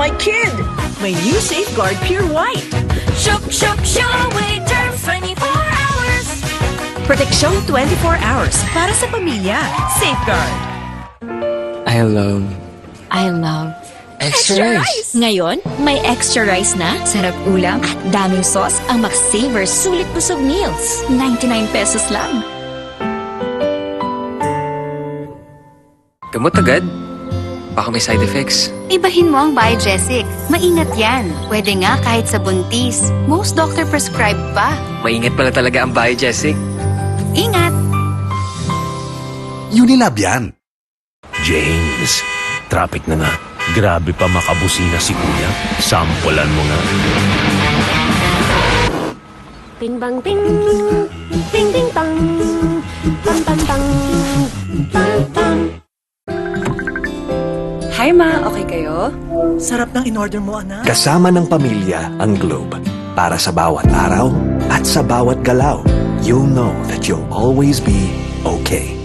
my kid. My new Safeguard Pure White. Shook, shook, show it, term 24 hours. Proteksyon 24 hours para sa pamilya. Safeguard. I love Extra rice. Ngayon, may extra rice na, sarap ulam, at daming sauce ang Max-Saver Sulit Busog Meals. 99 pesos lang. Gamot agad? Baka may side effects. Ibahin mo ang Biogesic. Maingat yan. Pwede nga kahit sa buntis. Most doctor prescribe pa. Maingat pala talaga ang Biogesic. Ingat! Unilab yan. James, traffic na nga. Grabe pa makabusina si Kuya. Sampulan mo nga. Ting bang ting, ting ting tang, tang tang tang, tang tang. Hi ma, okay kayo? Sarap ng in-order mo, anak. Kasama ng pamilya ang Globe. Para sa bawat araw at sa bawat galaw, you'll know that you'll always be okay.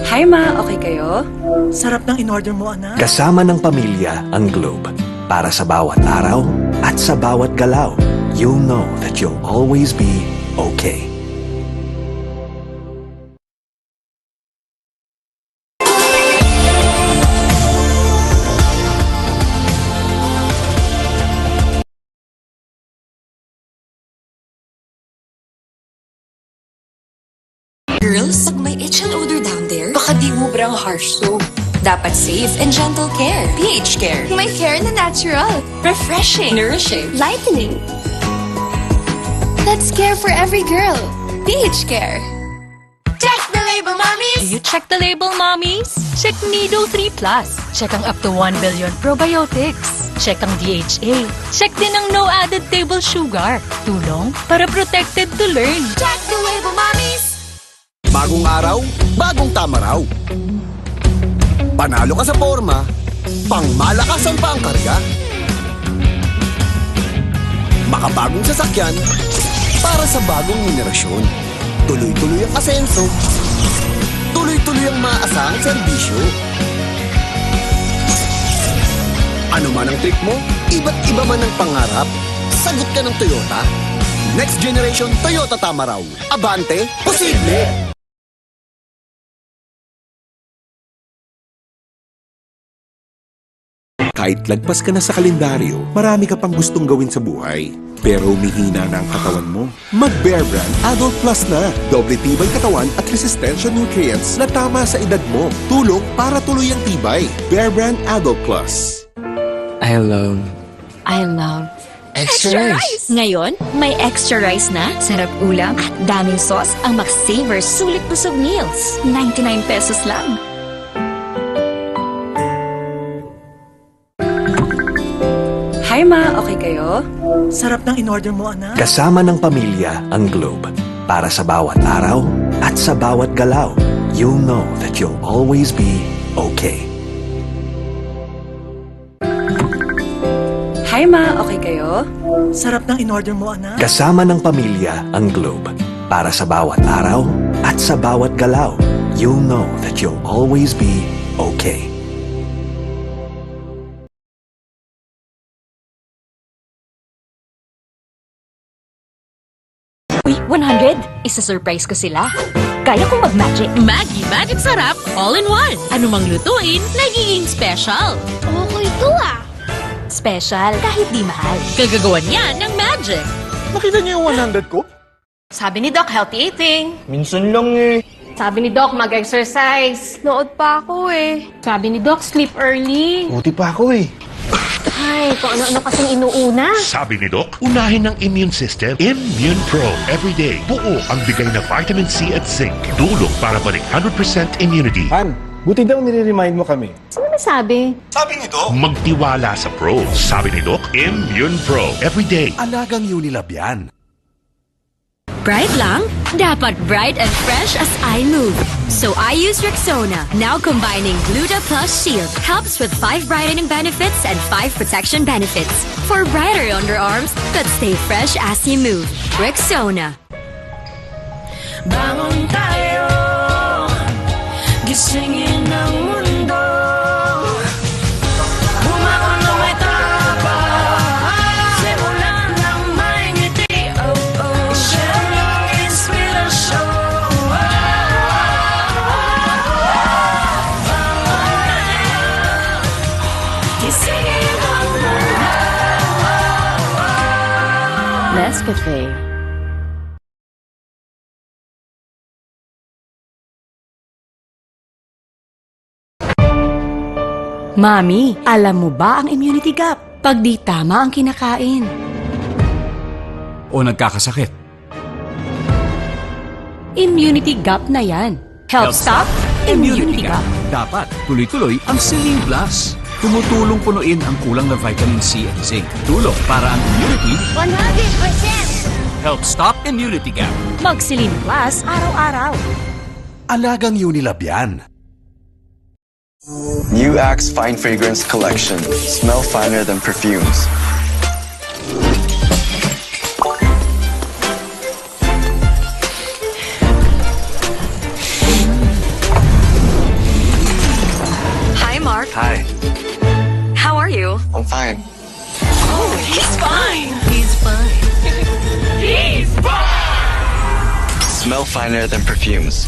Hi ma, okay kayo? Sarap ng in-order mo, anak. Kasama ng pamilya ang Globe. Para sa bawat araw at sa bawat galaw, you'll know that you'll always be okay. Girls, pag may itch and odor down there, baka di ubrang harsh soap. Dapat safe and gentle care. pH Care. May care na natural. Refreshing. Nourishing. Lightening. That's care for every girl. pH Care. Check the label, mommies! Do you check the label, mommies? Check Nido 3 Plus. Check ang up to 1 billion probiotics. Check ang DHA. Check din ang no added table sugar. Tulong para protected to learn. Check the label, mommies! Bagong araw, bagong tama raw. Panalo ka sa forma, pangmalakasan pa ang karga. Makabagong sasakyan, para sa bagong henerasyon. Tuloy-tuloy ang asenso, tuloy-tuloy ang maaasahang serbisyo. Ano man ang trip mo, iba't iba man ang pangarap, sagot ka ng Toyota. Next generation Toyota tama raw. Abante, posible! Kahit lagpas ka na sa kalendaryo, marami ka pang gustong gawin sa buhay. Pero humihina na ang katawan mo. Mag-Bear Brand Adult Plus na. Doble tibay katawan at resistensya nutrients na tama sa edad mo. Tulong para tuloy ang tibay. Bear Brand Adult Plus. I love Extra rice. Ngayon, may extra rice na, sarap ulam, at daming sauce ang Max-Saver Sulit Busog Meals. 99 pesos lang. Hi ma, okay kayo? Sarap ng in-order mo, anak. Kasama ng pamilya ang Globe. Para sa bawat araw at sa bawat galaw, you'll know that you'll always be okay. Hi ma, okay kayo? Sarap ng in-order mo, anak. Kasama ng pamilya ang Globe. Para sa bawat araw at sa bawat galaw, you'll know that you'll always be okay. Uy, 100! Isa-surprise ko sila. Kaya kong mag-magic. Maggie Magic Sarap, all in one. Ano mang lutuin, nagiging special. Okay to ah. Special, kahit di mahal. Kagagawan niya ng magic. Nakita niyo yung 100 ko? Sabi ni Doc, healthy eating. Minsan lang eh. Sabi ni Doc, mag-exercise. Nood pa ako eh. Sabi ni Doc, sleep early. Buti pa ako eh. Ay, kung ano-ano kasing inuuna. Sabi ni Doc, unahin ng immune system. Immune Pro. Everyday. Buo ang bigay na vitamin C at zinc. Tulong para balik 100% immunity. Han, buti daw nire-remind mo kami. Sino ba sabi? Sabi ni Doc, magtiwala sa Pro. Sabi ni Doc, Immune Pro. Everyday. Alagang Unilab yan. Bright lang? Dapat bright and fresh as I move. So I use Rexona, now combining Gluta Plus Shield. Helps with 5 brightening benefits and 5 protection benefits. For brighter underarms that stay fresh as you move. Rexona. Bangon tayo, gisingin ang mundo. Nescafe. Mami, alam mo ba ang immunity gap? Pag di tama ang kinakain. O nagkakasakit. Immunity gap na yan. Help stop immunity gap. Dapat tuloy-tuloy ang Celine Plus. Tumutulong punuin ang kulang na vitamin C at zinc. Tulong para ang immunity 100%! help stop immunity gap. Mag-Celine Plus araw-araw. Alagang Unilab yan. New Axe Fine Fragrance Collection. Smell finer than perfumes. Hi, Mark. Hi. How are you? I'm fine. Oh, he's fine. He's fine. He's fine! Smell finer than perfumes.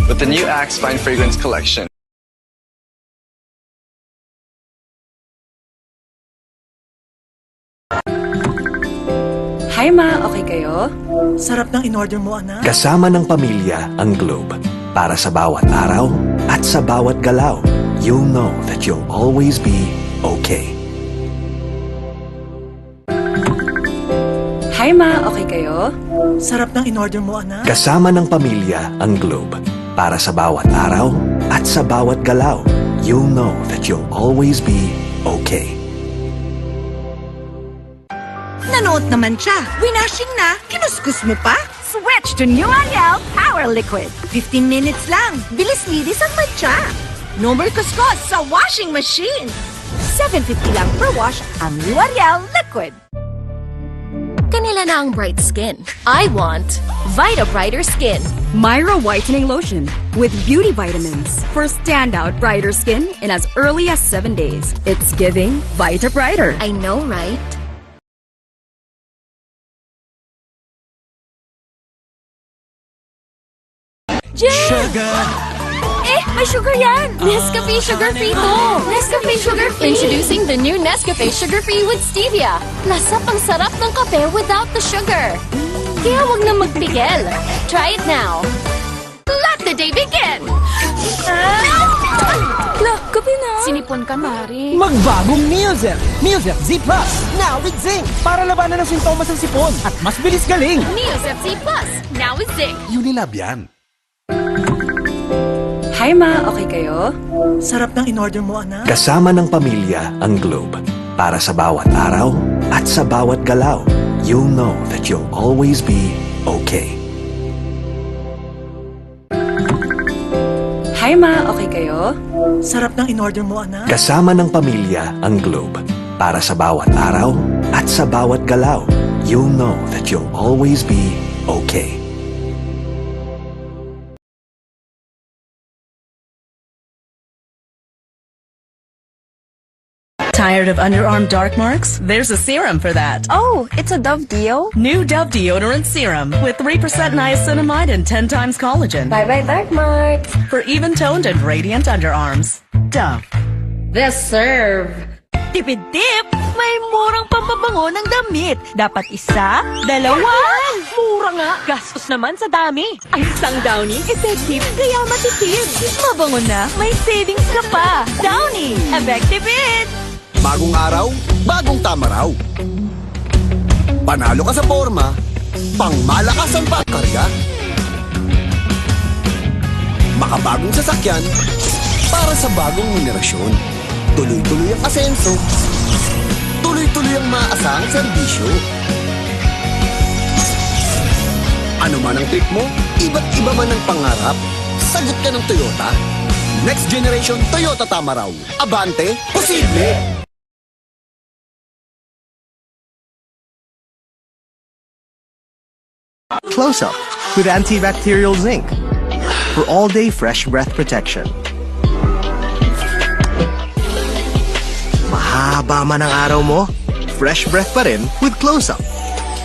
With the new Axe Fine Fragrance Collection. Hi ma, okay kayo? Sarap ng in-order mo, anak. Kasama ng pamilya ang Globe. Para sa bawat araw at sa bawat galaw, you'll know that you'll always be okay. Hi ma, okay kayo? Sarap ng in-order mo, anak. Kasama ng pamilya ang Globe. Para sa bawat araw at sa bawat galaw, you'll know that you'll always be okay. Nanood naman siya. Winashing na. Kinuskus mo pa? Switch to New Ariel Power Liquid. 15 minutes lang. Bilis-linis ang matcha. No more kuskus sa washing machine. $7.50 lang per wash ang New Ariel Liquid. Kanila na ang bright skin. I want Vita Brighter Skin. Myra Whitening Lotion with beauty vitamins for standout brighter skin in as early as 7 days. It's giving Vita Brighter. I know, right? Sugar! May sugar yan! Nescafe Sugar Free to! Nescafe Sugar Free! Introducing the new Nescafe Sugar Free with Stevia. Lasap ang sarap ng kape without the sugar. Kaya wag na magpigil. Try it now. Let the day begin! Kape na! Sinipon ka, Mari. Magbagong Neozel! Neozel Z Plus! Now with zinc! Para labanan ang sintomas ng sipon at mas bilis galing! Neozel Z Plus! Now with zinc! Unilab yan. Hi ma, okay kayo? Sarap ng in-order mo, anak. Kasama ng pamilya ang Globe. Para sa bawat araw at sa bawat galaw, you'll know that you'll always be okay. Hi ma, okay kayo? Sarap ng in-order mo, anak. Kasama ng pamilya ang Globe. Para sa bawat araw at sa bawat galaw, you'll know that you'll always be okay. Tired of underarm dark marks? There's a serum for that. Oh, it's a Dove Deo? New Dove Deodorant Serum with 3% niacinamide and 10 times collagen. Bye-bye dark marks. For even-toned and radiant underarms. Dove. The serve. Tipid-tip! May murang pampabango ng damit. Dapat isa, dalawa. Mura nga. Gastos naman sa dami. Ang isang Downy, effective, kaya matipid. Mabango na, may savings ka pa. Downy, effective it! Bagong araw, bagong tama raw. Panalo ka sa forma, pangmalakas ang pagkarga. Makabagong sasakyan, para sa bagong henerasyon. Tuloy-tuloy ang asenso, tuloy-tuloy ang maaasahang serbisyo. Ano man ang trip mo, iba't iba man ang pangarap, sagot ka ng Toyota. Next generation Toyota tama raw. Abante, posible! Close Up with antibacterial zinc for all-day fresh breath protection. Mahaba man ang araw mo, fresh breath pa rin with Close Up.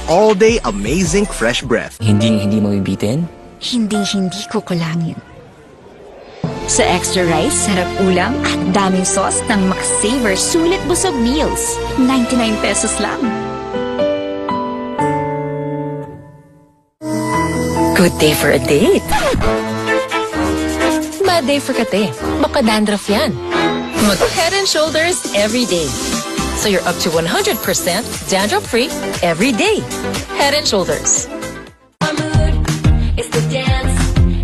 All-day amazing fresh breath. Hindi mo bibitin? Hindi ko kulangin. Sa extra rice, sarap ulam at daming sauce ng McSaver Sulit Busog Meals. 99 pesos lang. Good day for a date. Bad day for kate. Baka dandruff yan. Mag Head and Shoulders every day. So you're up to 100% dandruff-free every day. Head and Shoulders. It's the dance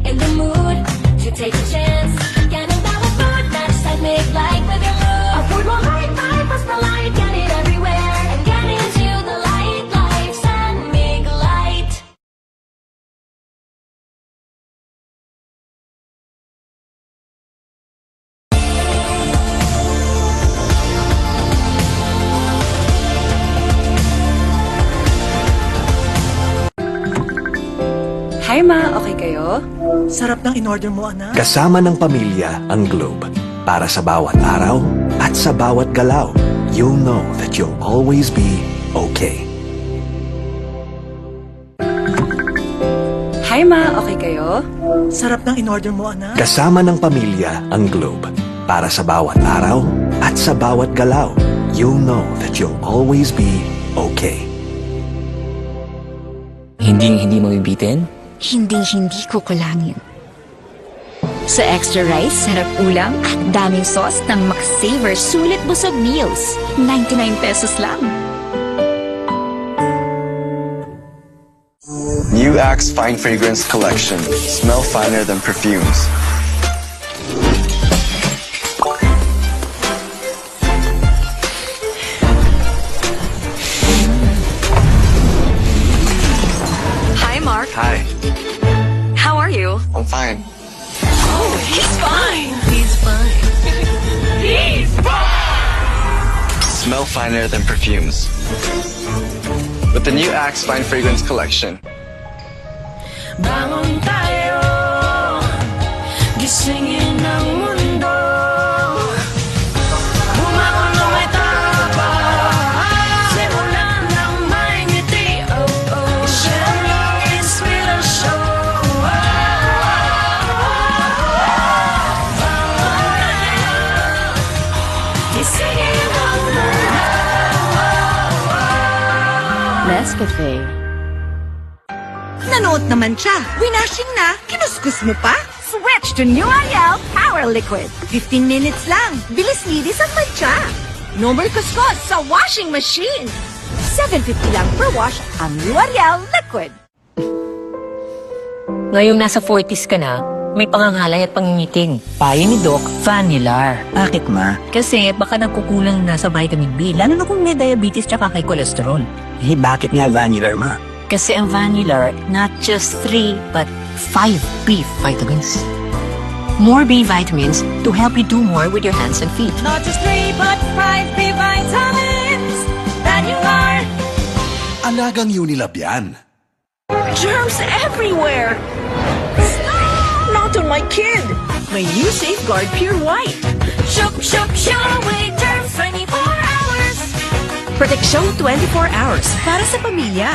in the mood to take a chance. Ganun bawat food match I make like with your mood. A food will light, my light, get it everywhere. And get into the light, life, and make light. Hi ma, okay kayo? Sarap ng in-order mo, anak. Kasama ng pamilya ang Globe. Para sa bawat araw at sa bawat galaw, you'll know that you'll always be okay. Hi ma, okay kayo? Sarap ng in-order mo, anak. Kasama ng pamilya ang Globe. Para sa bawat araw at sa bawat galaw, you'll know that you'll always be okay. Hindi mabibitin? Hinding-hindi ko kulangin. Sa extra rice, sarap ulam, at daming sauce ng McSaver Sulit Busog Meals. 99 pesos lang. New Axe Fine Fragrance Collection. Smell finer than perfumes. Hi, Mark. Hi, How are you? I'm fine. Oh, he's fine. He's fine. He's fine. Smell finer than perfumes. With the new Axe Fine Fragrance Collection. Bangon tayo, gisingin ang mundo. Bumangon na may tapang, simulan ng may ngiti. Oh, oh, share long inspirasyon. Bangon tayo, gisingin ang mundo. Nescafe. Nanood naman siya. Winashing na. Kinuskus mo pa? Switch to New Ariel Power Liquid. 15 minutes lang. Bilis linis ang mancha. No more kuskus sa washing machine. $7.50 lang per wash ang New Ariel Liquid. Ngayong nasa 40s ka na, may pangangalay at pangingiting. Payo ni Doc, Vanilar. Bakit ma? Kasi baka nagkukulang na sa vitamin B, lalo na kung may diabetes tsaka kay cholesterol. Eh, bakit nga Vanilar, ma? Kasi ang Vanilar, not just 3, but 5 B vitamins. More B vitamins to help you do more with your hands and feet. Not just 3, but 5 B vitamins that you are. Alagang Unilab yan. Germs everywhere. Not on my kid. My new Safeguard Pure White. Shook, shook, shook away germs 24 hours. Proteksyon 24 hours para sa pamilya.